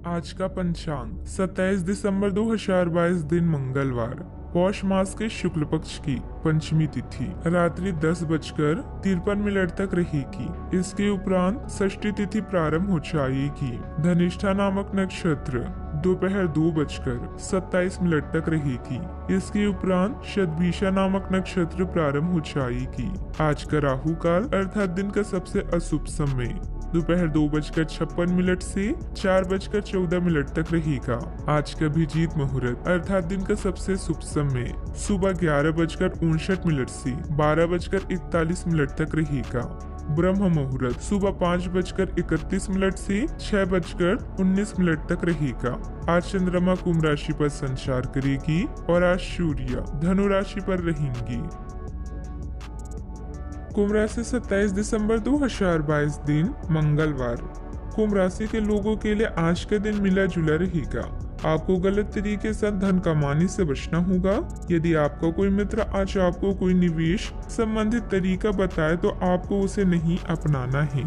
आज का पंचांग 27 दिसंबर 2022 दिन मंगलवार, पौष मास के शुक्ल पक्ष की पंचमी तिथि रात्रि 10:53 तक रहेगी। इसके उपरांत षष्ठी तिथि प्रारंभ हो जाएगी। धनिष्ठा नामक नक्षत्र दोपहर 2:27 तक रहेगी। इसके उपरांत शतभिषा नामक नक्षत्र प्रारंभ हो जाएगी। आज का राहु काल अर्थात दिन का सबसे अशुभ समय दोपहर 2:56 से 4:14 तक रहेगा। आज का अभिजीत मुहूर्त अर्थात दिन का सबसे शुभ समय सुबह 11:59 से 12:41 तक रहेगा। ब्रह्म मुहूर्त सुबह 5:31 से 6:19 तक रहेगा। आज चंद्रमा कुंभ राशि पर संचार करेगी और आज सूर्य धनु राशि पर रहेंगी। कुंभ राशि 27 दिसंबर 2022 दिन मंगलवार। कुंभ राशि के लोगों के लिए आज का दिन मिला जुला रहेगा। आपको गलत तरीके से धन कमाने से बचना होगा। यदि आपका कोई मित्र आज आपको कोई निवेश संबंधित तरीका बताए तो आपको उसे नहीं अपनाना है।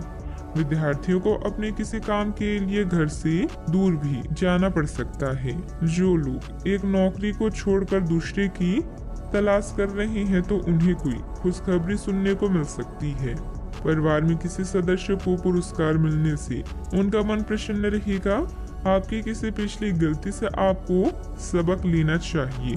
विद्यार्थियों को अपने किसी काम के लिए घर से दूर भी जाना पड़ सकता है। जो लोग एक नौकरी को छोड़कर दूसरे की तलाश कर रहे हैं तो उन्हें कोई खुशखबरी सुनने को मिल सकती है। परिवार में किसी सदस्य को पुरस्कार मिलने से उनका मन प्रसन्न रहेगा। आपकी किसी पिछली गलती से आपको सबक लेना चाहिए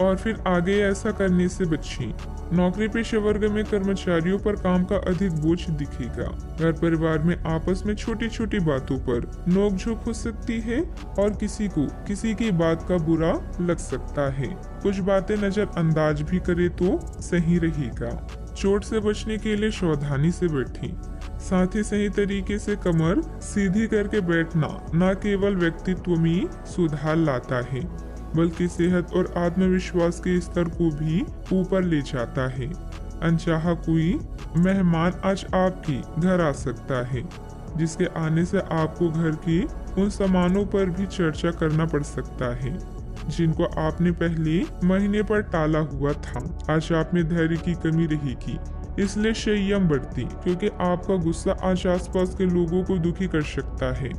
और फिर आगे ऐसा करने से बचें। नौकरी पेशे वर्ग में कर्मचारियों पर काम का अधिक बोझ दिखेगा। घर परिवार में आपस में छोटी छोटी बातों पर नोकझोंक हो सकती है और किसी को किसी की बात का बुरा लग सकता है। कुछ बातें नजरअंदाज भी करे तो सही रहेगा। चोट से बचने के लिए सावधानी से बैठें। साथ ही सही तरीके से कमर सीधी करके बैठना न केवल व्यक्तित्व में सुधार लाता है बल्कि सेहत और आत्मविश्वास के स्तर को भी ऊपर ले जाता है। अनचाहा कोई मेहमान आज आपके घर आ सकता है जिसके आने से आपको घर के उन सामानों पर भी चर्चा करना पड़ सकता है जिनको आपने पहले महीने पर टाला हुआ था। आज आप में धैर्य की कमी रहेगी, इसलिए संयम बरतें क्योंकि आपका गुस्सा आज आसपास के लोगों को दुखी कर सकता है।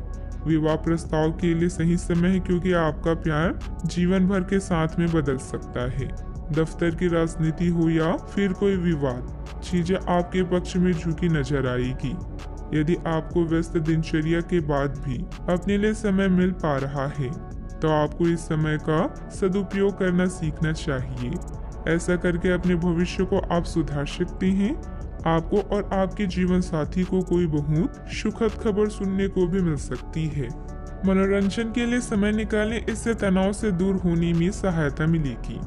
विवाह प्रस्ताव के लिए सही समय है क्योंकि आपका प्यार जीवन भर के साथ में बदल सकता है। दफ्तर की राजनीति हो या फिर कोई विवाद, चीजें आपके पक्ष में झुकी नजर आएगी। यदि आपको व्यस्त दिनचर्या के बाद भी अपने लिए समय मिल पा रहा है तो आपको इस समय का सदुपयोग करना सीखना चाहिए। ऐसा करके अपने भविष्य को आप सुधार सकते हैं। आपको और आपके जीवन साथी को कोई बहुत सुखद खबर सुनने को भी मिल सकती है। मनोरंजन के लिए समय निकालें, इससे तनाव से दूर होने में सहायता मिलेगी।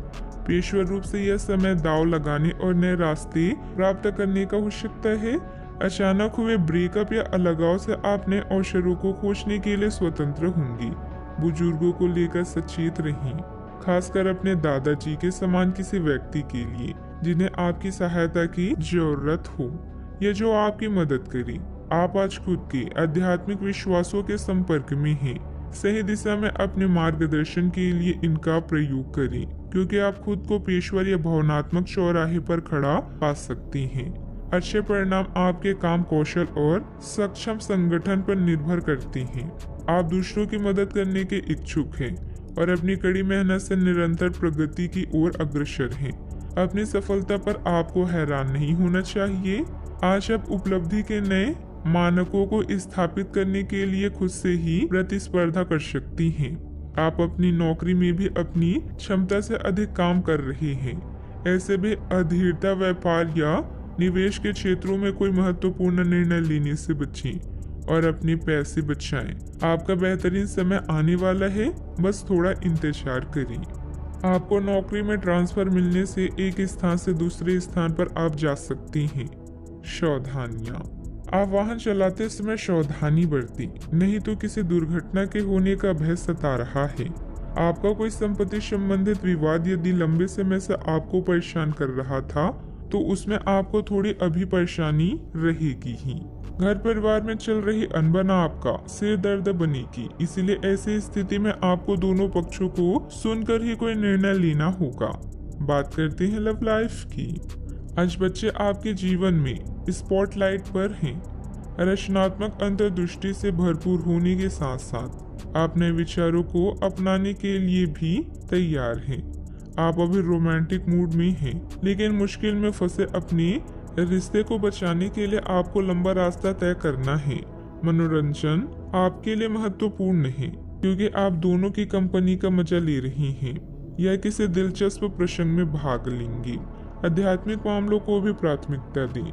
पेशेवर रूप से यह समय दांव लगाने और नए रास्ते प्राप्त करने का हो सकता है। अचानक हुए ब्रेकअप या अलगाव से आप नए अवसरों को खोजने के लिए स्वतंत्र होंगी। बुजुर्गों को लेकर सचेत रहें, खासकर अपने दादाजी के समान किसी व्यक्ति के लिए जिन्हें आपकी सहायता की जरूरत हो या जो आपकी मदद करे। आप आज खुद के आध्यात्मिक विश्वासों के संपर्क में हैं। सही दिशा में अपने मार्गदर्शन के लिए इनका प्रयोग करें क्योंकि आप खुद को पेशवर या भावनात्मक चौराहे पर खड़ा पा सकते हैं। अच्छे परिणाम आपके काम कौशल और सक्षम संगठन पर निर्भर करते हैं। आप दूसरों की मदद करने के इच्छुक हैं और अपनी कड़ी मेहनत से निरंतर प्रगति की ओर अग्रसर हैं। अपनी सफलता पर आपको हैरान नहीं होना चाहिए। आज आप उपलब्धि के नए मानकों को स्थापित करने के लिए खुद से ही प्रतिस्पर्धा कर सकती हैं। आप अपनी नौकरी में भी अपनी क्षमता से अधिक काम कर रहे हैं। ऐसे भी अधीरता, व्यापार या निवेश के क्षेत्रों में कोई महत्वपूर्ण निर्णय लेने से बचें और अपने पैसे बचाएं। आपका बेहतरीन समय आने वाला है, बस थोड़ा इंतजार करें। आपको नौकरी में ट्रांसफर मिलने से एक स्थान से दूसरे स्थान पर आप जा सकते हैं। सावधानियां, आप वाहन चलाते समय सावधानी बरतें, नहीं तो किसी दुर्घटना के होने का भय सता रहा है। आपका कोई संपत्ति संबंधित विवाद यदि लंबे समय से आपको परेशान कर रहा था तो उसमें आपको थोड़ी अभी परेशानी रहेगी ही। घर परिवार में चल रही अनबन आपका सिर दर्द बनेगी, इसलिए ऐसी स्थिति में आपको दोनों पक्षों को सुनकर ही कोई निर्णय लेना होगा। बात करते हैं लव लाइफ की। आज बच्चे आपके जीवन में स्पॉटलाइट पर हैं। रचनात्मक अंतर्दृष्टि से भरपूर होने के साथ साथ आप नए विचारों को अपनाने के लिए भी तैयार हैं। आप अभी रोमांटिक मूड में हैं, लेकिन मुश्किल में फंसे अपने रिश्ते को बचाने के लिए आपको लंबा रास्ता तय करना है। मनोरंजन आपके लिए महत्वपूर्ण है, क्योंकि आप दोनों की कंपनी का मजा ले रही हैं या किसी दिलचस्प प्रसंग में भाग लेंगी। आध्यात्मिक मामलों को भी प्राथमिकता दें।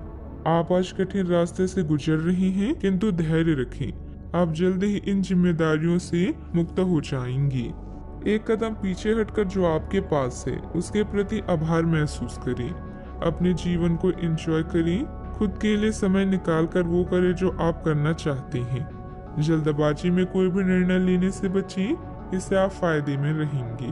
आप आज कठिन रास्ते से गुजर रही हैं, किंतु धैर्य रखें। आप जल्द ही इन जिम्मेदारियों से मुक्त हो जाएंगी। एक कदम पीछे हटकर जो आपके पास है उसके प्रति आभार महसूस करें। अपने जीवन को एंजॉय करें। खुद के लिए समय निकाल कर वो करें जो आप करना चाहते हैं। जल्दबाजी में कोई भी निर्णय लेने से बचें, इससे आप फायदे में रहेंगे।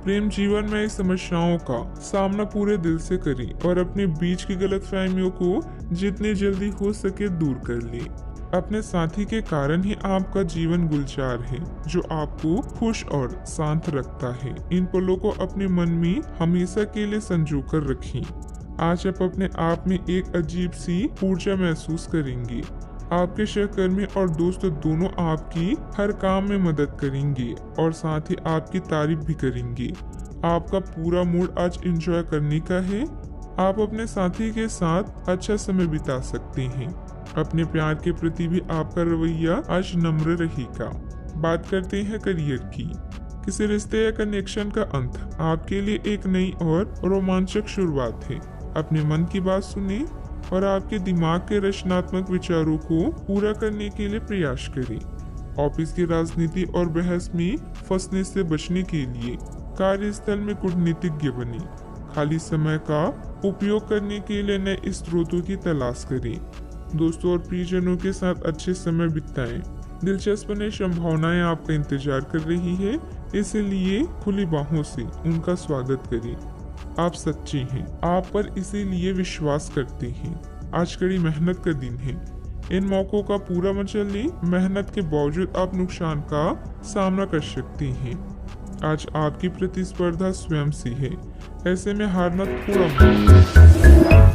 प्रेम जीवन में समस्याओं का सामना पूरे दिल से करें और अपने बीच की गलतफहमियों को जितनी जल्दी हो सके दूर कर लें। अपने साथी के कारण ही आपका जीवन गुलजार है, जो आपको खुश और शांत रखता है। इन पलों को अपने मन में हमेशा के लिए संजो कर रखें। आज आप अपने आप में एक अजीब सी ऊर्जा महसूस करेंगे। आपके सहकर्मी और दोस्त दोनों आपकी हर काम में मदद करेंगे और साथ ही आपकी तारीफ भी करेंगे। आपका पूरा मूड आज एंजॉय करने का है। आप अपने साथी के साथ अच्छा समय बिता सकते हैं। अपने प्यार के प्रति भी आपका रवैया आज नम्र रहेगा। बात करते हैं करियर की। किसी रिश्ते या कनेक्शन का अंत आपके लिए एक नई और रोमांचक शुरुआत है। अपने मन की बात सुने और आपके दिमाग के रचनात्मक विचारों को पूरा करने के लिए प्रयास करें। ऑफिस की राजनीति और बहस में फंसने से बचने के लिए कार्यस्थल में कूटनीतिज्ञ बने। खाली समय का उपयोग करने के लिए नए स्रोतों की तलाश करें। दोस्तों और प्रियजनों के साथ अच्छे समय बिताएं। दिलचस्प नई संभावनाएं आपका इंतजार कर रही है, इसलिए खुली बाहों से उनका स्वागत करें। आप सच्चे हैं, आप पर इसीलिए विश्वास करते हैं। आज कड़ी मेहनत का दिन है। इन मौकों का पूरा मजा लें। मेहनत के बावजूद आप नुकसान का सामना कर सकते हैं। आज आपकी प्रतिस्पर्धा स्वयं से है, ऐसे में हारना थोड़ा